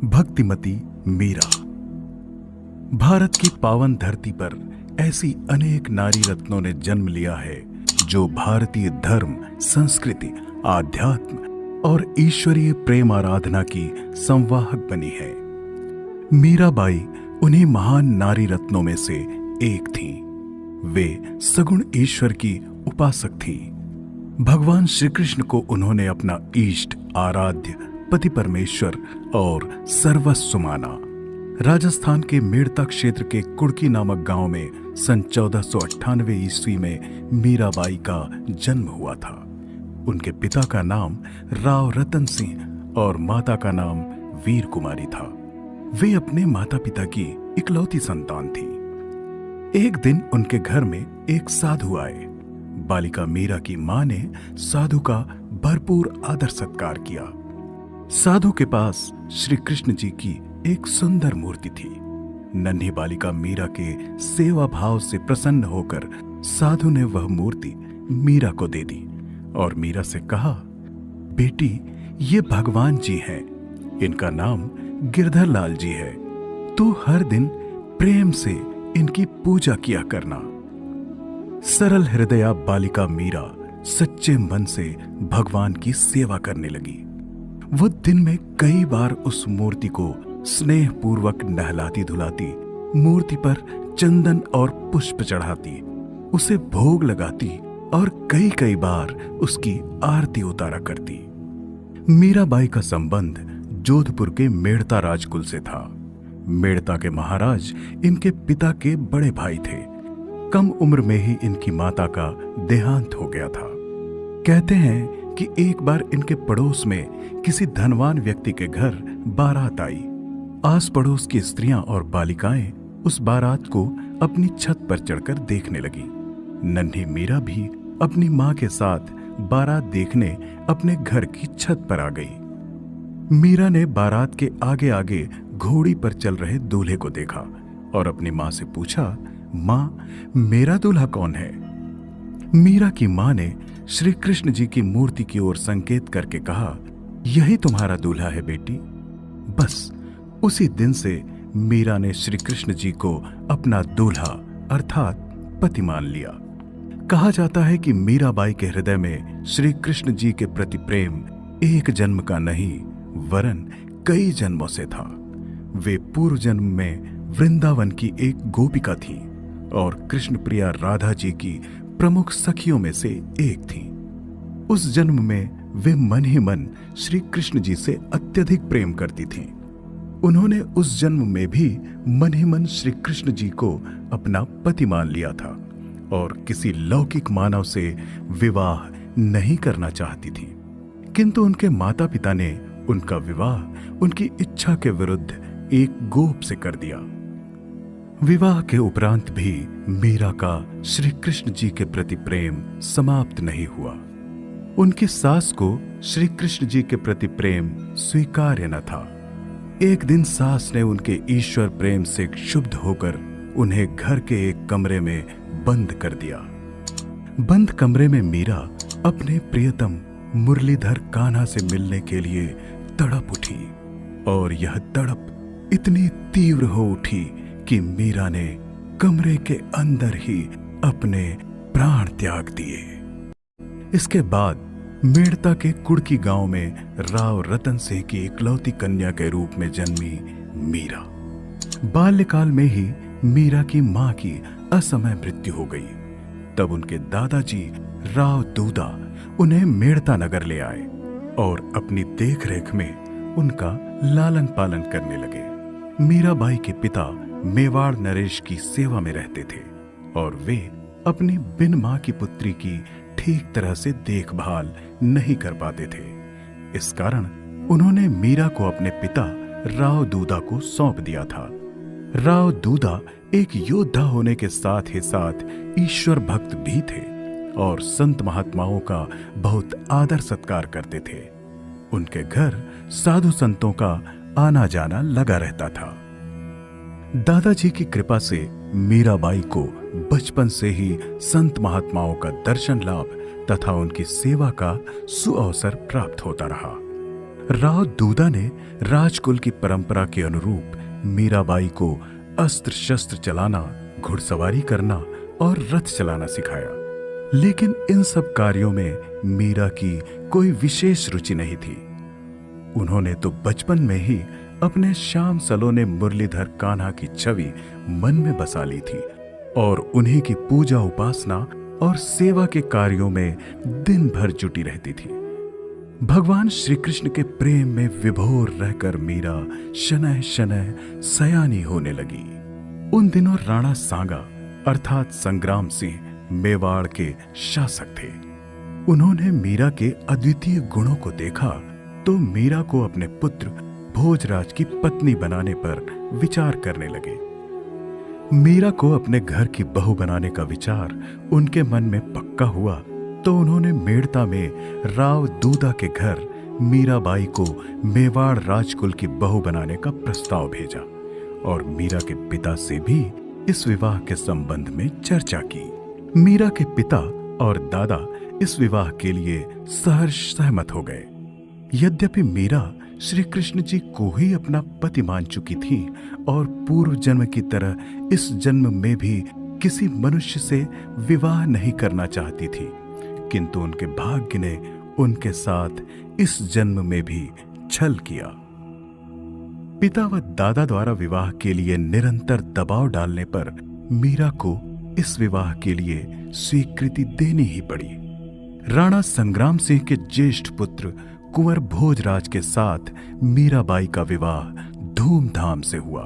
भक्तिमती मीरा। भारत की पावन धरती पर ऐसी अनेक नारी रत्नों ने जन्म लिया है जो भारतीय धर्म, संस्कृति, आध्यात्म और ईश्वरीय प्रेम आराधना की संवाहक बनी है। मीराबाई उन्हीं महान नारी रत्नों में से एक थीं। वे सगुण ईश्वर की उपासक थीं। भगवान श्री कृष्ण को उन्होंने अपना इष्ट, आराध्य, पति परमेश्वर और सर्वस्व माना। राजस्थान के मेड़ता क्षेत्र के कुड़की नामक गांव में सन 1498 ईस्वी में मीराबाई का जन्म हुआ था। उनके पिता का नाम राव रतन सिंह और माता का नाम वीर कुमारी था। वे अपने माता पिता की इकलौती संतान थी। एक दिन उनके घर में एक साधु आए। बालिका मीरा की मां ने साधु का भरपूर आदर सत्कार किया। साधु के पास श्री कृष्ण जी की एक सुंदर मूर्ति थी। नन्ही बालिका मीरा के सेवा भाव से प्रसन्न होकर साधु ने वह मूर्ति मीरा को दे दी और मीरा से कहा, बेटी, ये भगवान जी हैं। इनका नाम गिरधर लाल जी है। तू हर दिन प्रेम से इनकी पूजा किया करना। सरल हृदया बालिका मीरा सच्चे मन से भगवान की सेवा करने लगी। वो दिन में कई बार उस मूर्ति को स्नेह पूर्वक नहलाती धुलाती, मूर्ति पर चंदन और पुष्प चढ़ाती, उसे भोग लगाती और कई कई बार उसकी आरती उतारा करती। मीराबाई का संबंध जोधपुर के मेड़ता राजकुल से था। मेड़ता के महाराज इनके पिता के बड़े भाई थे। कम उम्र में ही इनकी माता का देहांत हो गया था। कहते हैं कि एक बार इनके पड़ोस में किसी धनवान व्यक्ति के घर बारात आई। आस पड़ोस की स्त्रियां और बालिकाएं उस बारात को अपनी छत पर चढ़कर देखने लगी। नन्ही मीरा भी अपनी मां के साथ बारात देखने अपने घर की छत पर आ गई। मीरा ने बारात के आगे आगे घोड़ी पर चल रहे दूल्हे को देखा और अपनी मां से पूछा, मां, मेरा दूल्हा कौन है? मीरा की मां ने श्री कृष्ण जी की मूर्ति की ओर संकेत करके कहा, यही तुम्हारा दूल्हा है बेटी। बस उसी दिन से मीरा ने श्री कृष्ण जी को अपना दूल्हा अर्थात पति मान लिया। कहा जाता है कि मीराबाई के हृदय में श्री कृष्ण जी के प्रति प्रेम एक जन्म का नहीं वरन कई जन्मों से था। वे पूर्व जन्म में वृंदावन की एक गोपिका थी और कृष्ण प्रिया राधा जी की प्रमुख सखियों में से एक थी। उस जन्म में वे मन ही मन श्री कृष्ण जी से अत्यधिक प्रेम करती थीं। उन्होंने उस जन्म में भी मन ही मन श्री कृष्ण जी को अपना पति मान लिया था और किसी लौकिक मानव से विवाह नहीं करना चाहती थी। किंतु उनके माता पिता ने उनका विवाह उनकी इच्छा के विरुद्ध एक गोप से कर दिया। विवाह के उपरांत भी मीरा का श्री कृष्ण जी के प्रति प्रेम समाप्त नहीं हुआ। उनकी सास को श्री कृष्ण जी के प्रति प्रेम स्वीकार्य न था। एक दिन सास ने उनके ईश्वर प्रेम से क्षुब्ध होकर उन्हें घर के एक कमरे में बंद कर दिया। बंद कमरे में मीरा अपने प्रियतम मुरलीधर कान्हा से मिलने के लिए तड़प उठी और यह तड़प इतनी तीव्र हो उठी कि मीरा ने कमरे के अंदर ही अपने प्राण त्याग दिए। इसके बाद मेड़ता के कुड़की गांव में राव रतन सिंह की इकलौती कन्या के रूप में जन्मी मीरा। बाल्यकाल में ही मीरा की मां की असमय मृत्यु हो गई। तब उनके दादाजी राव दूदा उन्हें मेड़ता नगर ले आए और अपनी देखरेख में उनका लालन पालन करने लगे। मीराबाई के पिता मेवाड़ नरेश की सेवा में रहते थे और वे अपनी बिन मां की पुत्री की ठीक तरह से देखभाल नहीं कर पाते थे। इस कारण उन्होंने मीरा को अपने पिता राव दूदा को सौंप दिया था। राव दूदा एक योद्धा होने के साथ ही साथ ईश्वर भक्त भी थे और संत महात्माओं का बहुत आदर सत्कार करते थे। उनके घर साधु संतों का आना जाना लगा रहता था। दादाजी की कृपा से मीराबाई को बचपन से ही संत महात्माओं का दर्शन लाभ तथा उनकी सेवा का सुअवसर प्राप्त होता रहा। राव दूदा ने राजकुल की परंपरा के अनुरूप मीराबाई को अस्त्र शस्त्र चलाना, घुड़सवारी करना और रथ चलाना सिखाया। लेकिन इन सब कार्यों में मीरा की कोई विशेष रुचि नहीं थी। उन्होंने तो बचपन में ही अपने श्याम सलोने मुरलीधर कान्हा की छवि मन में बसा ली थी और उन्हीं की पूजा उपासना और सेवा के कार्यों में दिन भर जुटी रहती थी। भगवान श्री कृष्ण के प्रेम में विभोर रहकर मीरा शनैः शनैः सयानी होने लगी। उन दिनों राणा सांगा अर्थात संग्राम सिंह मेवाड़ के शासक थे। उन्होंने मीरा के अद्वितीय गुणों को देखा तो मीरा को अपने पुत्र भोजराज की पत्नी बनाने पर विचार करने लगे। मीरा को अपने घर की बहू बनाने का विचार उनके मन में पक्का हुआ तो उन्होंने मेड़ता में राव दूदा के घर मीराबाई को मेवाड़ राजकुल की बहू बनाने का प्रस्ताव भेजा और मीरा के पिता से भी इस विवाह के संबंध में चर्चा की। मीरा के पिता और दादा इस विवाह के लिए सहर्ष सहमत हो गए। यद्यपि मीरा श्री कृष्ण जी को ही अपना पति मान चुकी थी और पूर्व जन्म की तरह इस जन्म में भी किसी मनुष्य से विवाह नहीं करना चाहती थी, किंतु उनके भाग्य ने उनके साथ इस जन्म में भी छल किया। पिता व दादा द्वारा विवाह के लिए निरंतर दबाव डालने पर मीरा को इस विवाह के लिए स्वीकृति देनी ही पड़ी। राणा संग्राम सिंह के ज्येष्ठ पुत्र कुंवर भोजराज के साथ मीराबाई का विवाह धूमधाम से हुआ।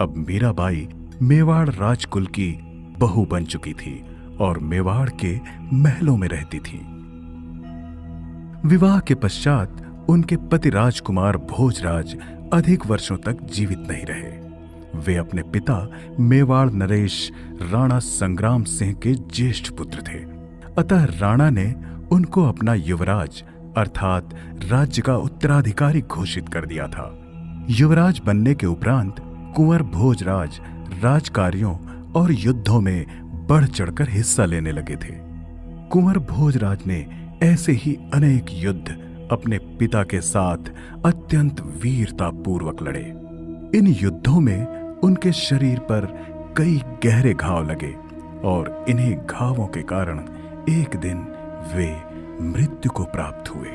अब मीराबाई मेवाड़ राजकुल की बहू बन चुकी थी और मेवाड़ के महलों में रहती थी। विवाह के पश्चात उनके पति राजकुमार भोजराज अधिक वर्षों तक जीवित नहीं रहे। वे अपने पिता मेवाड़ नरेश राणा संग्राम सिंह के ज्येष्ठ पुत्र थे, अतः राणा ने उनको अपना युवराज अर्थात राज्य का उत्तराधिकारी घोषित कर दिया था। युवराज बनने के उपरांत कुंवर भोजराज राजकार्यों और युद्धों में बढ़ चढ़कर हिस्सा लेने लगे थे। कुंवर भोजराज ने ऐसे ही अनेक युद्ध अपने पिता के साथ अत्यंत वीरता पूर्वक लड़े। इन युद्धों में उनके शरीर पर कई गहरे घाव लगे और इन्हीं घावों के कारण एक दिन वे मृत्यु को प्राप्त हुए।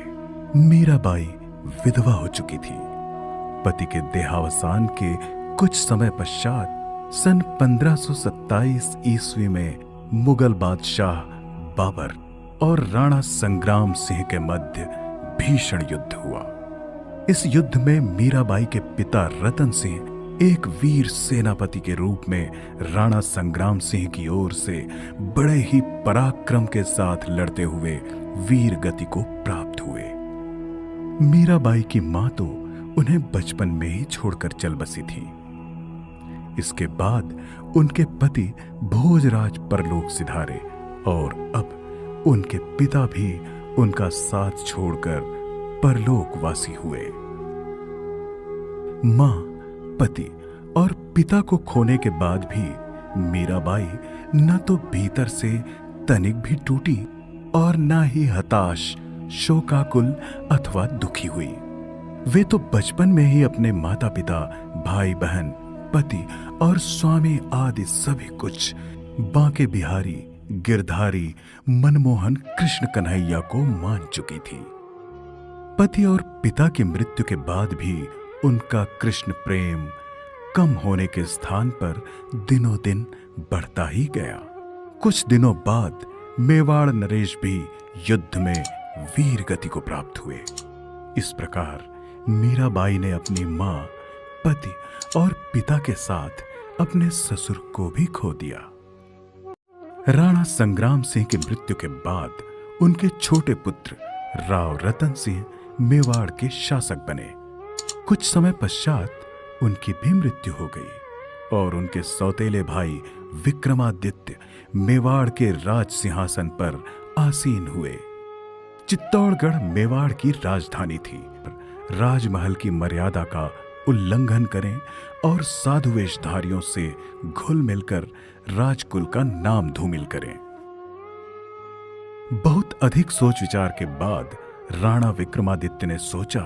मीराबाई विधवा हो चुकी थी। पति के देहावसान के कुछ समय पश्चात सन 1527 ईस्वी में मुगल बादशाह बाबर और राणा संग्राम सिंह के मध्य भीषण युद्ध हुआ। इस युद्ध में मीराबाई के पिता रतन सिंह एक वीर सेनापति के रूप में राणा संग्राम सिंह की ओर से बड़े ही पराक्रम के साथ लड़ते हुए वीर गति को प्राप्त हुए। मीराबाई की मां तो उन्हें बचपन में ही छोड़कर चल बसी थी। इसके बाद उनके पति भोजराज परलोक सिधारे और अब उनके पिता भी उनका साथ छोड़कर परलोकवासी हुए। मां, पति और पिता को खोने के बाद भी मीराबाई न तो भीतर से तनिक भी टूटी और न ही हताश, शोकाकुल अथवा दुखी हुई। वे तो बचपन में ही अपने माता पिता, भाई बहन, पति और स्वामी आदि सभी कुछ बांके बिहारी, गिरधारी, मनमोहन कृष्ण कन्हैया को मान चुकी थी। पति और पिता की मृत्यु के बाद भी उनका कृष्ण प्रेम कम होने के स्थान पर दिनों दिन बढ़ता ही गया। कुछ दिनों बाद मेवाड़ नरेश भी युद्ध में वीर गति को प्राप्त हुए। इस प्रकार मीराबाई ने अपनी मां, पति और पिता के साथ अपने ससुर को भी खो दिया। राणा संग्राम सिंह की मृत्यु के बाद उनके छोटे पुत्र राव रतन सिंह मेवाड़ के शासक बने। कुछ समय पश्चात उनकी भी मृत्यु हो गई और उनके सौतेले भाई विक्रमादित्य मेवाड़ के राज सिंहासन पर आसीन हुए। चित्तौड़गढ़ मेवाड़ की राजधानी थी। राजमहल की मर्यादा का उल्लंघन करें और साधु वेशधारियों से घुल मिलकर राजकुल का नाम धूमिल करें। बहुत अधिक सोच विचार के बाद राणा विक्रमादित्य ने सोचा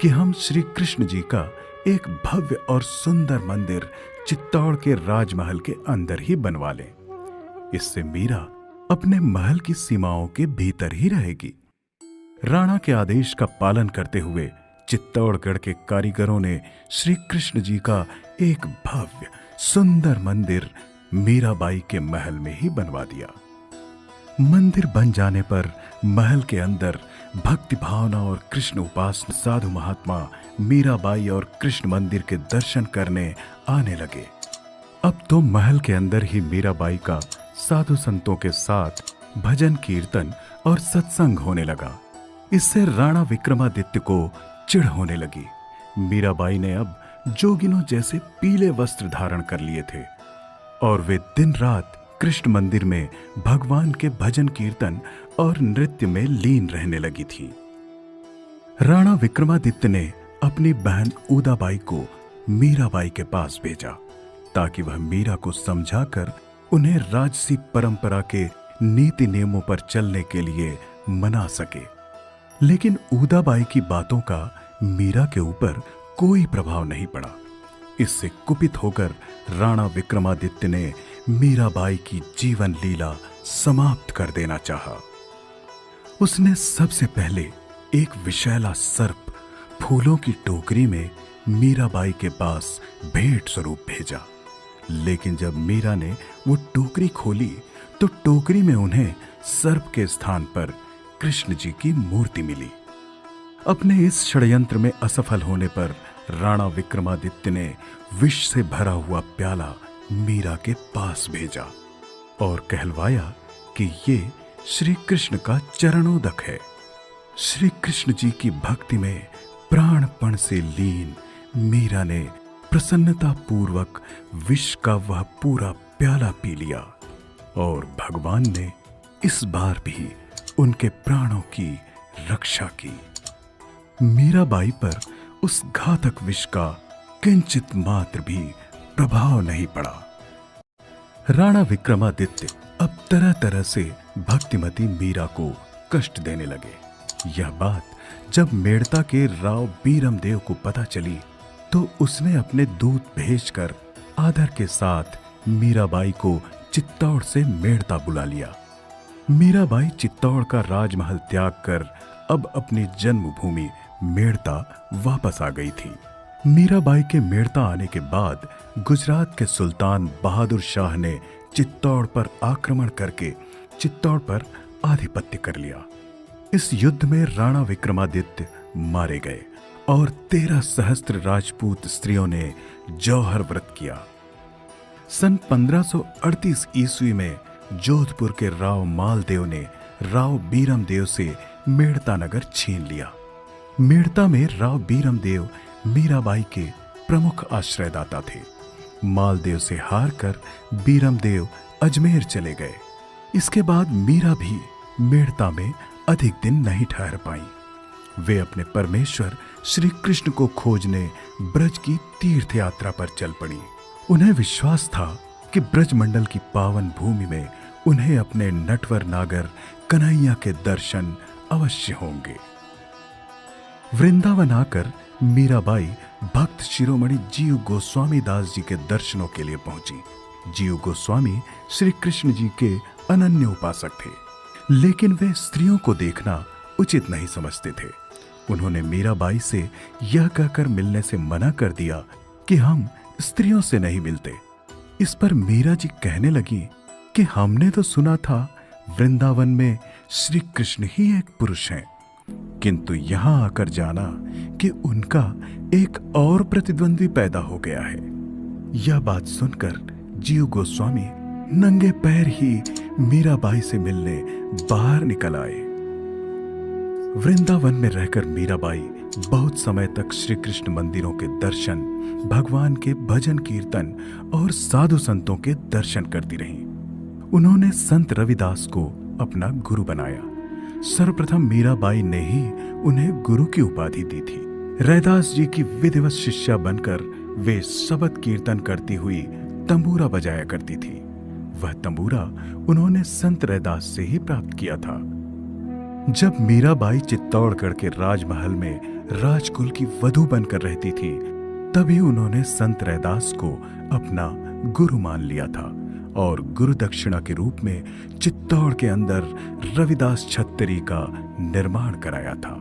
कि हम श्री कृष्ण जी का एक भव्य और सुंदर मंदिर चित्तौड़ के राजमहल के अंदर ही बनवा लें। इससे मीरा अपने महल की सीमाओं के भीतर ही रहेगी। राणा के आदेश का पालन करते हुए चित्तौड़गढ़ के कारीगरों ने श्री कृष्ण जी का एक भव्य सुंदर मंदिर मीराबाई के महल में ही बनवा दिया। मंदिर बन जाने पर महल के अंदर भक्ति भावना और कृष्ण उपासना साधु महात्मा मीराबाई और कृष्ण मंदिर के दर्शन करने आने लगे। अब तो महल के अंदर ही मीराबाई का साधु संतों के साथ भजन कीर्तन और सत्संग होने लगा। इससे राणा विक्रमादित्य को चिढ़ होने लगी। मीराबाई ने अब जोगिनों जैसे पीले वस्त्र धारण कर लिए थे और वे दिन रात कृष्ण मंदिर में भगवान के भजन कीर्तन और नृत्य में लीन रहने लगी थी। राणा विक्रमादित्य ने अपनी बहन उदाबाई को मीराबाई के पास भेजा ताकि वह मीरा को समझाकर उन्हें राजसी परंपरा के नीति नियमों पर चलने के लिए मना सके। लेकिन उदाबाई की बातों का मीरा के ऊपर कोई प्रभाव नहीं पड़ा। इससे कुपित होकर राणा विक्रमादित्य ने मीराबाई की जीवन लीला समाप्त कर देना चाहा। उसने सबसे पहले एक विषैला सर्प फूलों की टोकरी में मीराबाई के पास भेंट स्वरूप भेजा। लेकिन जब मीरा ने वो टोकरी खोली तो टोकरी में उन्हें सर्प के स्थान पर कृष्ण जी की मूर्ति मिली। अपने इस षड्यंत्र में असफल होने पर राणा विक्रमादित्य ने विष से भरा हुआ प्याला मीरा के पास भेजा और कहलवाया कि ये श्री कृष्ण का चरणोदक है। श्री कृष्ण जी की भक्ति में प्राणपण से लीन मीरा ने प्रसन्नता पूर्वक विष का वह पूरा प्याला पी लिया और भगवान ने इस बार भी उनके प्राणों की रक्षा की। मीराबाई पर उस घातक विष का किंचित मात्र भी प्रभाव नहीं पड़ा। राणा विक्रमादित्य अब तरह तरह से भक्तिमती मीरा को कष्ट देने लगे। यह बात जब मेड़ता के राव बीरमदेव को पता चली तो उसने अपने दूत भेजकर आदर के साथ मीराबाई को चित्तौड़ से मेड़ता बुला लिया। मीराबाई चित्तौड़ का राजमहल त्याग कर अब अपनी जन्मभूमि मेड़ता वापस आ गई थी। मीराबाई के मेड़ता आने के बाद गुजरात के सुल्तान बहादुर शाह ने चित्तौड़ पर आक्रमण करके चित्तौड़ पर आधिपत्य कर लिया। इस युद्ध में राणा विक्रमादित्य मारे गए और 13 सहस्त्र राजपूत स्त्रियों ने जौहर व्रत किया। सन 1538 ईस्वी में जोधपुर के राव मालदेव ने राव बीरमदेव से मेड़ता नगर छीन लिया। मेड़ता में राव बीरमदेव मीराबाई के प्रमुख आश्रयदाता थे। मालदेव से हारकर बीरमदेव अजमेर चले गए। इसके बाद मीरा भी मेड़ता में अधिक दिन नहीं ठहर पाई। वे अपने परमेश्वर श्री कृष्ण को खोजने ब्रज की तीर्थ यात्रा पर चल पड़ी। उन्हें विश्वास था कि ब्रजमंडल की पावन भूमि में उन्हें अपने नटवर नागर कन्हैया के दर्शन अवश्य होंगे। वृंदावन आकर मीराबाई भक्त शिरोमणि जीव गोस्वामी दास जी के दर्शनों के लिए पहुंची। जीव गोस्वामी श्री कृष्ण जी के अनन्य उपासक थे, लेकिन वे स्त्रियों को देखना उचित नहीं समझते थे। उन्होंने मीराबाई से यह कहकर मिलने से मना कर दिया कि हम स्त्रियों से नहीं मिलते। इस पर मीरा जी कहने लगी कि हमने तो सुना था वृंदावन में श्री कृष्ण ही एक पुरुष हैं, किंतु यहां आकर जाना कि उनका एक और प्रतिद्वंद्वी पैदा हो गया है। यह बात सुनकर जीव गोस्वामी नंगे पैर ही मीराबाई से मिलने बाहर निकल आए। वृंदावन में रहकर मीराबाई बहुत समय तक श्री कृष्ण मंदिरों के दर्शन, भगवान के भजन कीर्तन और साधु संतों के दर्शन करती रहीं। उन्होंने संत रविदास को अपना गुरु बनाया। सर्वप्रथम मीराबाई ने ही उन्हें गुरु की उपाधि दी थी। रैदास जी की विधिवत शिष्या बनकर वे शबद कीर्तन करती हुई तंबूरा बजाया करती थी। वह तंबूरा उन्होंने संत रैदास से ही प्राप्त किया था। जब मीराबाई चित्तौड़गढ़ के राजमहल में राजकुल की वधू बनकर रहती थी, तभी उन्होंने संत रैदास को अपना गुरु मान लिया था और गुरु दक्षिणा के रूप में चित्तौड़ के अंदर रविदास छत्तरी का निर्माण कराया था।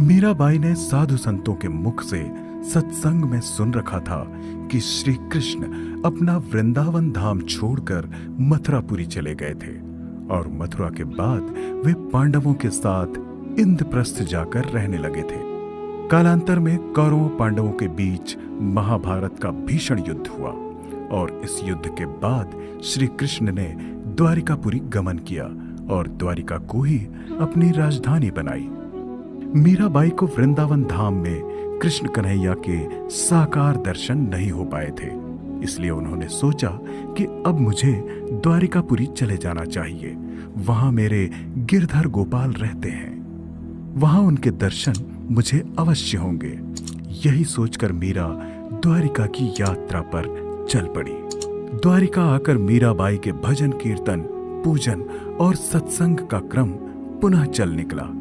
मीराबाई ने साधु संतों के मुख से सत्संग में सुन रखा था कि श्री कृष्ण अपना वृंदावन धाम छोड़कर मथुरापुरी चले गए थे और मथुरा के बाद वे पांडवों के साथ इंद्रप्रस्थ जाकर रहने लगे थे। कालांतर में कौरवों पांडवों के बीच महाभारत का भीषण युद्ध हुआ और इस युद्ध के बाद श्री कृष्ण ने द्वारिकापुरी गमन किया और द्वारिका को ही अपनी राजधानी बनाई। मीराबाई को वृंदावन धाम में कृष्ण कन्हैया के साकार दर्शन नहीं हो पाए थे, इसलिए उन्होंने सोचा कि अब मुझे द्वारिकापुरी चले जाना चाहिए। वहां मेरे गिरधर गोपाल रहते हैं, वहां उनके दर्शन मुझे अवश्य होंगे। यही सोचकर मीरा द्वारिका की यात्रा पर चल पड़ी। द्वारिका आकर मीराबाई के भजन कीर्तन, पूजन और सत्संग का क्रम पुनः चल निकला।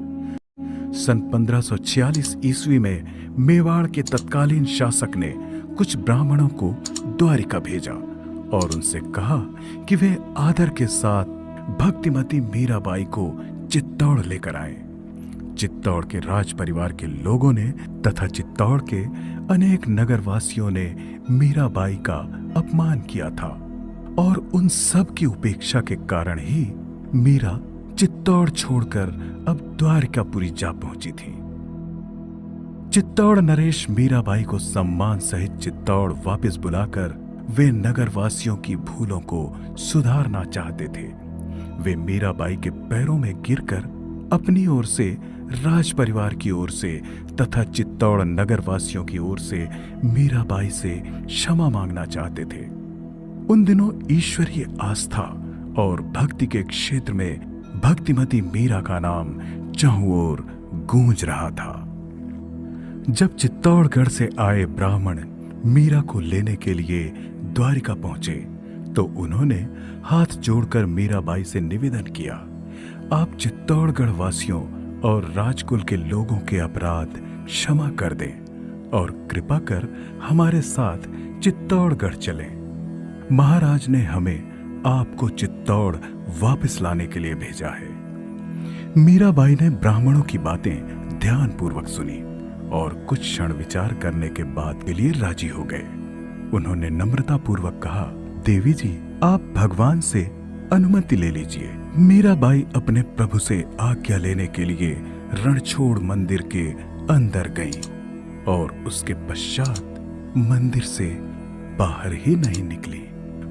सन 1546 ईस्वी में मेवाड़ के तत्कालीन शासक ने कुछ ब्राह्मणों को द्वारिका भेजा और उनसे कहा कि वे आदर के साथ भक्तिमती मीराबाई को चित्तौड़ लेकर आए। चित्तौड़ के राज परिवार के लोगों ने तथा चित्तौड़ के अनेक नगरवासियों ने मीराबाई का अपमान किया था और उन सब की उपेक्षा के कारण ही मीरा चित्तौड़ छोड़कर अब द्वारिकापुरी जा पहुंची थी। चित्तौड़ नरेश मीराबाई को सम्मान सहित चित्तौड़ वापस बुलाकर वे नगरवासियों की भूलों को सुधारना चाहते थे। वे मीराबाई के पैरों में गिरकर अपनी ओर से, राज परिवार की ओर से तथा चित्तौड़ नगरवासियों की ओर से मीराबाई से क्षमा मांगना चाहते थे। उन दिनों ईश्वरीय आस्था और भक्ति के क्षेत्र में भक्तिमती मीरा का नाम चारों ओर गूंज रहा था। जब चित्तौड़गढ़ से आए ब्राह्मण मीरा को लेने के लिए द्वारिका पहुंचे तो उन्होंने हाथ जोड़कर मीराबाई से निवेदन किया, आप चित्तौड़गढ़ वासियों और राजकुल के लोगों के अपराध क्षमा कर दें और कृपा कर हमारे साथ चित्तौड़गढ़ चलें। महाराज ने हमें आपको चित्तौड़ वापस लाने के लिए भेजा है। मीराबाई ने ब्राह्मणों की बातें ध्यानपूर्वक सुनी और कुछ क्षण विचार करने के बाद के लिए राजी हो गए। उन्होंने नम्रतापूर्वक कहा, देवी जी, आप भगवान से अनुमति ले लीजिए। मीराबाई अपने प्रभु से आज्ञा लेने के लिए रणछोड़ मंदिर के अंदर गईं और उसके पश्चात मंदिर से बाहर ही नहीं निकली।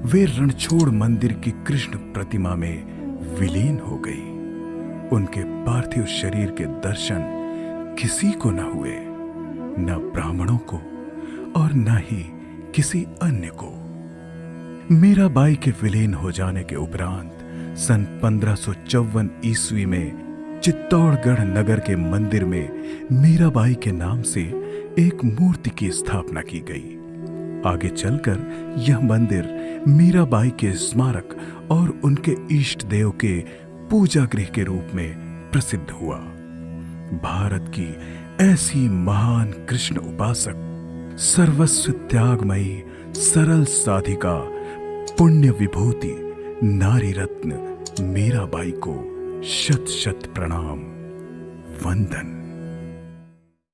वे रणछोड़ मंदिर की कृष्ण प्रतिमा में विलीन हो गई। उनके पार्थिव शरीर के दर्शन किसी को न हुए, न ब्राह्मणों को और न ही किसी अन्य को। मीराबाई के विलीन हो जाने के उपरांत सन 1554 ईस्वी में चित्तौड़गढ़ नगर के मंदिर में मीराबाई के नाम से एक मूर्ति की स्थापना की गई। आगे चलकर यह मंदिर मीराबाई के स्मारक और उनके इष्ट देव के पूजा गृह के रूप में प्रसिद्ध हुआ। भारत की ऐसी महान कृष्ण उपासक, सर्वस्व त्यागमयी, सरल साधिका, पुण्य विभूति, नारी रत्न मीराबाई को शत शत प्रणाम, वंदन।